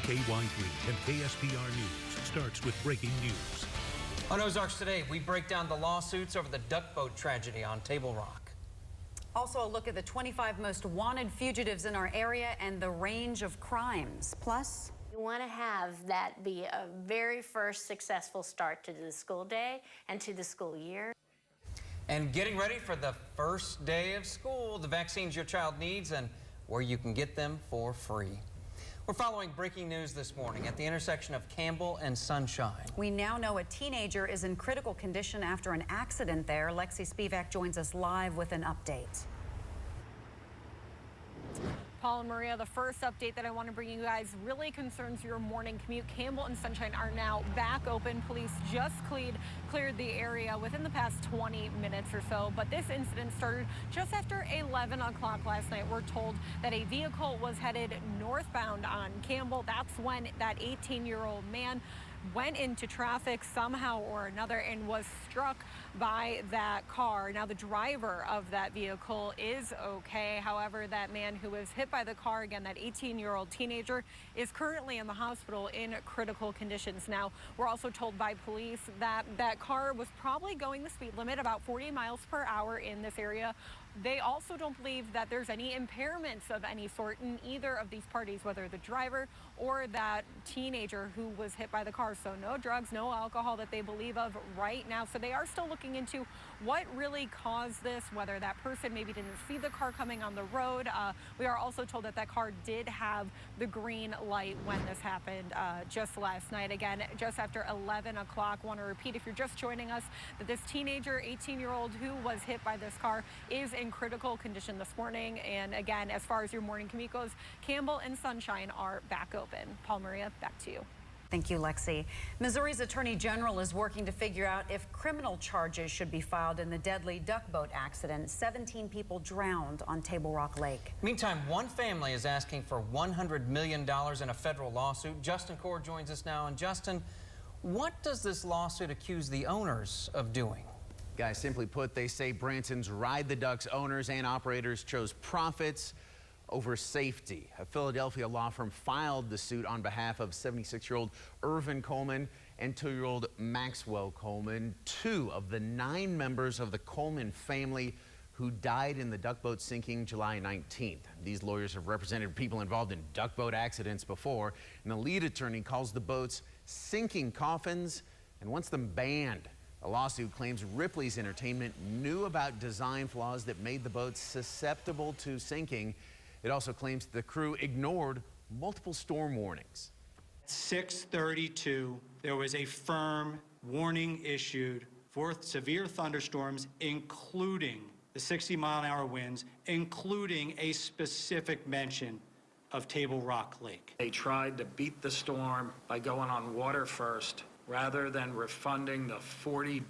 KY3 and KSPR News starts with breaking news. On Ozarks Today, we break down the lawsuits over the duck boat tragedy on Table Rock. Also a look at the 25 most wanted fugitives in our area and the range of crimes. Plus, you want to have that be a very first successful start to the school day and to the school year. And getting ready for the first day of school, the vaccines your child needs and where you can get them for free. We're following breaking news this morning at the intersection of Campbell and Sunshine. We now know a teenager is in critical condition after an accident there. Lexi Spivak joins us live with an update. Paul and Maria, the first update that I want to bring you guys really concerns your morning commute. Campbell and Sunshine are now back open. Police just cleared the area within the past 20 minutes or so. But this incident started just after 11 o'clock last night. We're told that a vehicle was headed northbound on Campbell. That's when that 18-year-old man went into traffic somehow or another and was struck by that car. Now, the driver of that vehicle is okay. However, that man who was hit by the car, again, that 18-year-old teenager, is currently in the hospital in critical conditions. Now, we're also told by police that that car was probably going the speed limit, about 40 miles per hour in this area. They also don't believe that there's any impairments of any sort in either of these parties, whether the driver or that teenager who was hit by the car. So no drugs, no alcohol that they believe of right now. So they are still looking into what really caused this, whether that person maybe didn't see the car coming on the road. We are also told that that car did have the green light when this happened just last night. Again, just after 11 o'clock. Want to repeat, if you're just joining us, that this teenager, 18-year-old who was hit by this car is in critical condition this morning. And again, as far as your morning commute goes, Campbell and Sunshine are back open. Paul, Maria, back to you. Thank you, Lexi. Missouri's Attorney General is working to figure out if criminal charges should be filed in the deadly duck boat accident. 17 people drowned on Table Rock Lake. Meantime, one family is asking for $100 million in a federal lawsuit. Justin Core joins us now. And Justin, what does this lawsuit accuse the owners of doing? Guys, simply put, they say Branson's Ride the Ducks owners and operators chose profits over safety. A Philadelphia law firm filed the suit on behalf of 76-year-old Irvin Coleman and 2-year-old Maxwell Coleman, 2 of the 9 members of the Coleman family who died in the duck boat sinking July 19th. These lawyers have represented people involved in duck boat accidents before, and the lead attorney calls the boats sinking coffins and wants them banned. A lawsuit claims Ripley's Entertainment knew about design flaws that made the boats susceptible to sinking. It also claims the crew ignored multiple storm warnings. 6:32, there was a firm warning issued for severe thunderstorms, including the 60-mile-an-hour winds, including a specific mention of Table Rock Lake. They tried to beat the storm by going on water first, rather than refunding the $40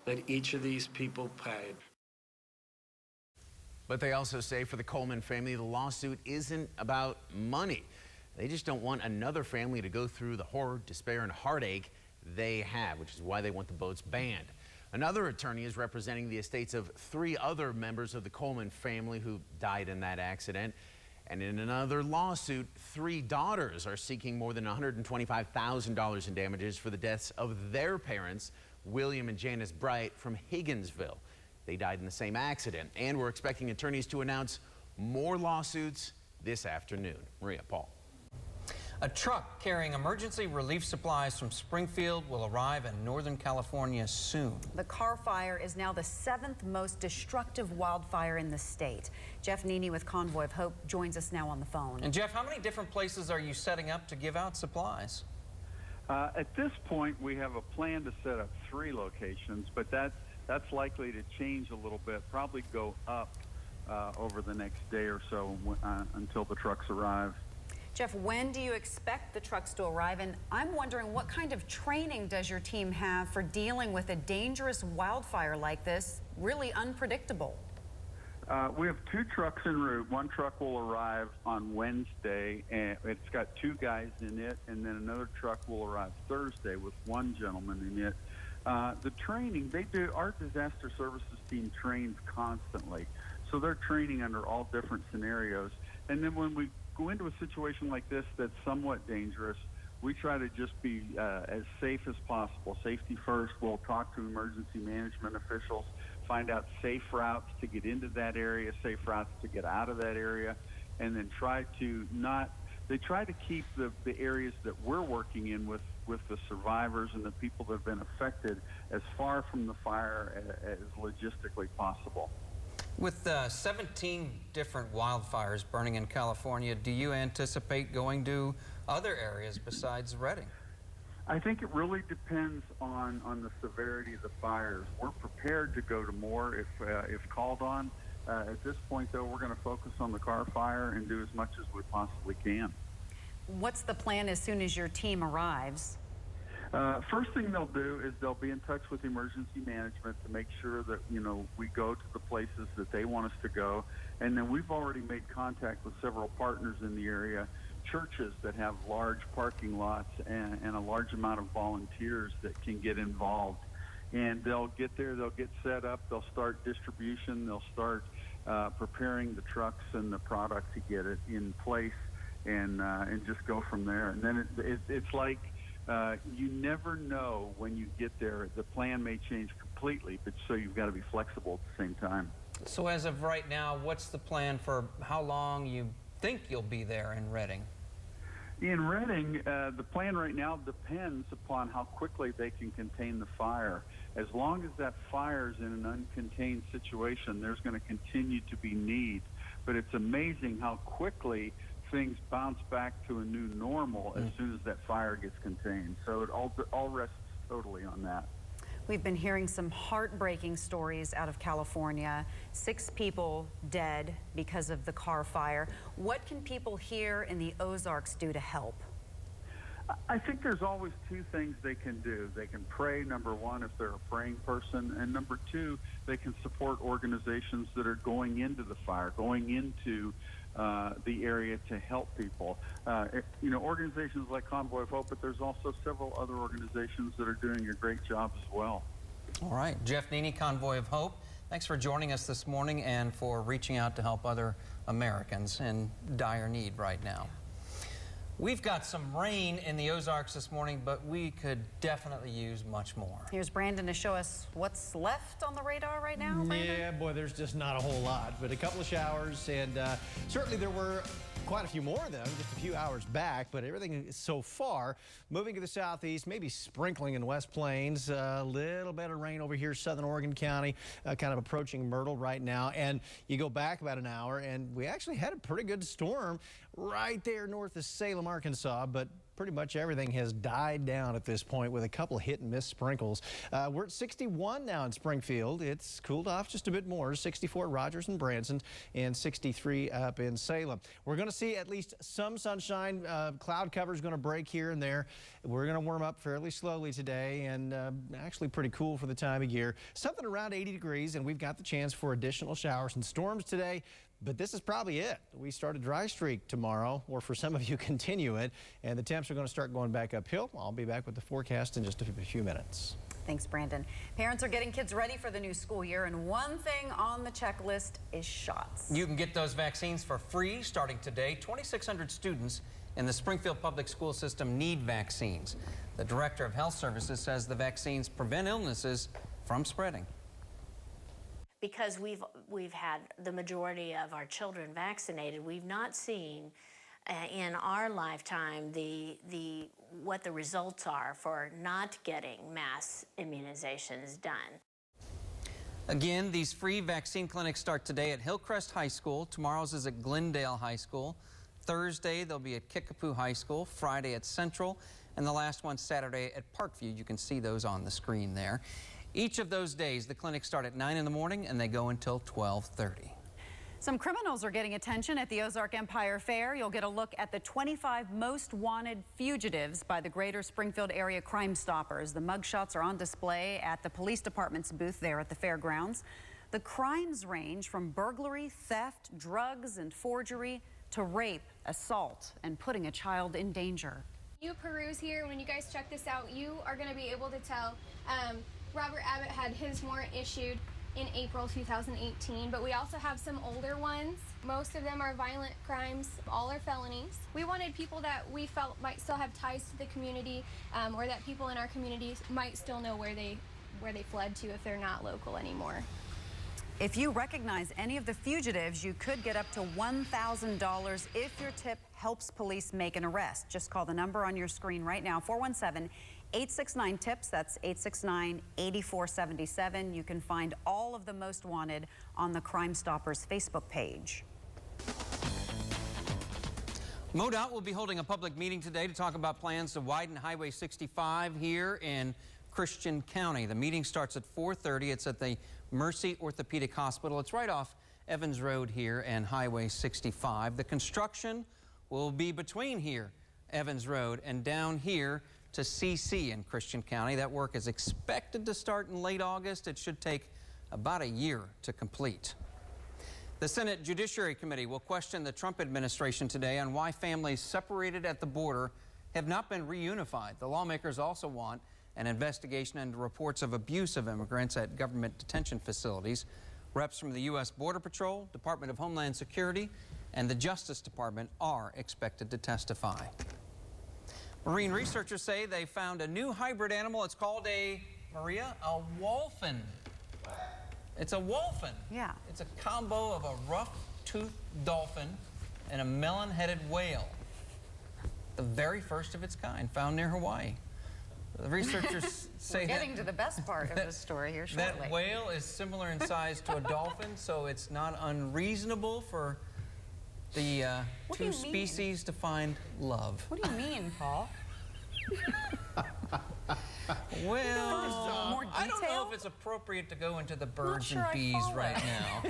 that each of these people paid. But they also say for the Coleman family, the lawsuit isn't about money. They just don't want another family to go through the horror, despair, and heartache they have, which is why they want the boats banned. Another attorney is representing the estates of 3 other members of the Coleman family who died in that accident. And in another lawsuit, 3 daughters are seeking more than $125,000 in damages for the deaths of their parents, William and Janice Bright from Higginsville. They died in the same accident, and we're expecting attorneys to announce more lawsuits this afternoon. Maria, Paul. A truck carrying emergency relief supplies from Springfield will arrive in Northern California soon. The Carr Fire is now the 7th most destructive wildfire in the state. Jeff Nini with Convoy of Hope joins us now on the phone. And Jeff, how many different places are you setting up to give out supplies? At this point, we have a plan to set up 3 locations, but that's likely to change a little bit, probably go up over the next day or so until the trucks arrive. Jeff, when do you expect the trucks to arrive? And I'm wondering, what kind of training does your team have for dealing with a dangerous wildfire like this, really unpredictable? We have 2 trucks en route. One truck will arrive on Wednesday, and it's got 2 guys in it, and then another truck will arrive Thursday with 1 gentleman in it. The training, our disaster services team trains constantly, so they're training under all different scenarios. And then when we go into a situation like this that's somewhat dangerous, we try to just be as safe as possible. Safety first. We'll talk to emergency management officials, find out safe routes to get into that area, safe routes to get out of that area, and then try to keep the areas that we're working in with the survivors and the people that have been affected as far from the fire as logistically possible. With 17 different wildfires burning in California, do you anticipate going to other areas besides Redding? I think it really depends on the severity of the fires. We're prepared to go to more if called on. At this point, though, we're going to focus on the Carr Fire and do as much as we possibly can. What's the plan as soon as your team arrives? First thing they'll do is they'll be in touch with emergency management to make sure that, we go to the places that they want us to go. And then we've already made contact with several partners in the area, churches that have large parking lots and a large amount of volunteers that can get involved. And they'll get there, they'll get set up, they'll start distribution, they'll start preparing the trucks and the product to get it in place and just go from there. And then it's like, you never know when you get there. The plan may change completely, but so you've got to be flexible at the same time. So as of right now, what's the plan for how long you think you'll be there in Redding? In Redding, the plan right now depends upon how quickly they can contain the fire. As long as that fire's in an uncontained situation, there's going to continue to be need. But it's amazing how quickly things bounce back to a new normal as soon as that fire gets contained. So it all rests totally on that. We've been hearing some heartbreaking stories out of California. 6 people dead because of the Carr Fire. What can people here in the Ozarks do to help? I think there's always 2 things they can do. They can pray, number 1, if they're a praying person, and number 2, they can support organizations that are going into the fire, going into the area to help people. Organizations like Convoy of Hope, but there's also several other organizations that are doing a great job as well. All right, Jeff Neeney, Convoy of Hope, thanks for joining us this morning and for reaching out to help other Americans in dire need right now. We've got some rain in the Ozarks this morning, but we could definitely use much more. Here's Brandon to show us what's left on the radar right now, Brandon? Yeah, boy, there's just not a whole lot, but a couple of showers, and certainly there were quite a few more of them just a few hours back, but everything so far moving to the southeast, maybe sprinkling in West Plains, a little bit of rain over here, southern Oregon County, kind of approaching Myrtle right now. And you go back about an hour, and we actually had a pretty good storm right there north of Salem, Arkansas, but pretty much everything has died down at this point with a couple hit and miss sprinkles. We're at 61 now in Springfield. It's cooled off just a bit more. 64 at Rogers and Branson and 63 up in Salem. We're going to see at least some sunshine. Cloud cover is going to break here and there. We're going to warm up fairly slowly today and actually pretty cool for the time of year. Something around 80 degrees, and we've got the chance for additional showers and storms today. But this is probably it. We start a dry streak tomorrow, or for some of you continue it, and the temps are going to start going back uphill. I'll be back with the forecast in just a few minutes. Thanks, Brandon. Parents are getting kids ready for the new school year, and one thing on the checklist is shots. You can get those vaccines for free starting today. 2,600 students in the Springfield Public School System need vaccines. The Director of Health Services says the vaccines prevent illnesses from spreading. Because we've had the majority of our children vaccinated, we've not seen in our lifetime what the results are for not getting mass immunizations done. Again, these free vaccine clinics start today at Hillcrest High School. Tomorrow's is at Glendale High School. Thursday, they'll be at Kickapoo High School. Friday at Central. And the last one Saturday at Parkview. You can see those on the screen there. Each of those days, the clinics start at 9 in the morning and they go until 12:30. Some criminals are getting attention at the Ozark Empire Fair. You'll get a look at the 25 most wanted fugitives by the Greater Springfield Area Crime Stoppers. The mugshots are on display at the police department's booth there at the fairgrounds. The crimes range from burglary, theft, drugs, and forgery to rape, assault, and putting a child in danger. You peruse here, when you guys check this out, you are going to be able to tell Robert Abbott had his warrant issued in April 2018, but we also have some older ones Most of them are violent crimes. All are felonies. We wanted people that we felt might still have ties to the community, or that people in our communities might still know where they fled to if they're not local anymore. If you recognize any of the fugitives, you could get up to $1,000 if your tip helps police make an arrest. Just call the number on your screen right now, 417-869-TIPS. That's 869-8477. You can find all of the most wanted on the Crime Stoppers Facebook page. MoDOT will be holding a public meeting today to talk about plans to widen Highway 65 here in Christian County. The meeting starts at 4:30. It's at the Mercy Orthopedic Hospital. It's right off Evans Road here and Highway 65. The construction will be between here, Evans Road, and down here to CC in Christian County. That work is expected to start in late August. It should take about a year to complete. The Senate Judiciary Committee will question the Trump administration today on why families separated at the border have not been reunified. The lawmakers also want an investigation into reports of abuse of immigrants at government detention facilities. Reps from the U.S. Border Patrol, Department of Homeland Security, and the Justice Department are expected to testify. Marine researchers say they found a new hybrid animal. It's called a wolfen. It's a wolfen. Yeah. It's a combo of a rough-toothed dolphin and a melon-headed whale. The very first of its kind, found near Hawaii. The researchers say We're getting to the best part of this story here shortly. That whale is similar in size to a dolphin, so it's not unreasonable for the two species to find love. What do you mean, Paul? Well, more I don't know detail? if it's appropriate to go into the birds sure and I bees follow. right now.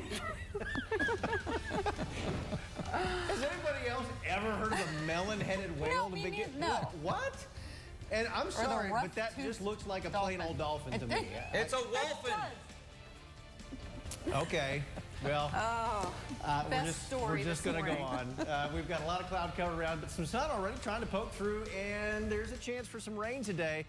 Has anybody else ever heard of a melon-headed whale to begin? No. What? And I'm sorry, but that just looks like a plain old dolphin to me. It's a wolfen. Okay. Well, we're just going to go on. We've got a lot of cloud cover around, but some sun already trying to poke through, and there's a chance for some rain today.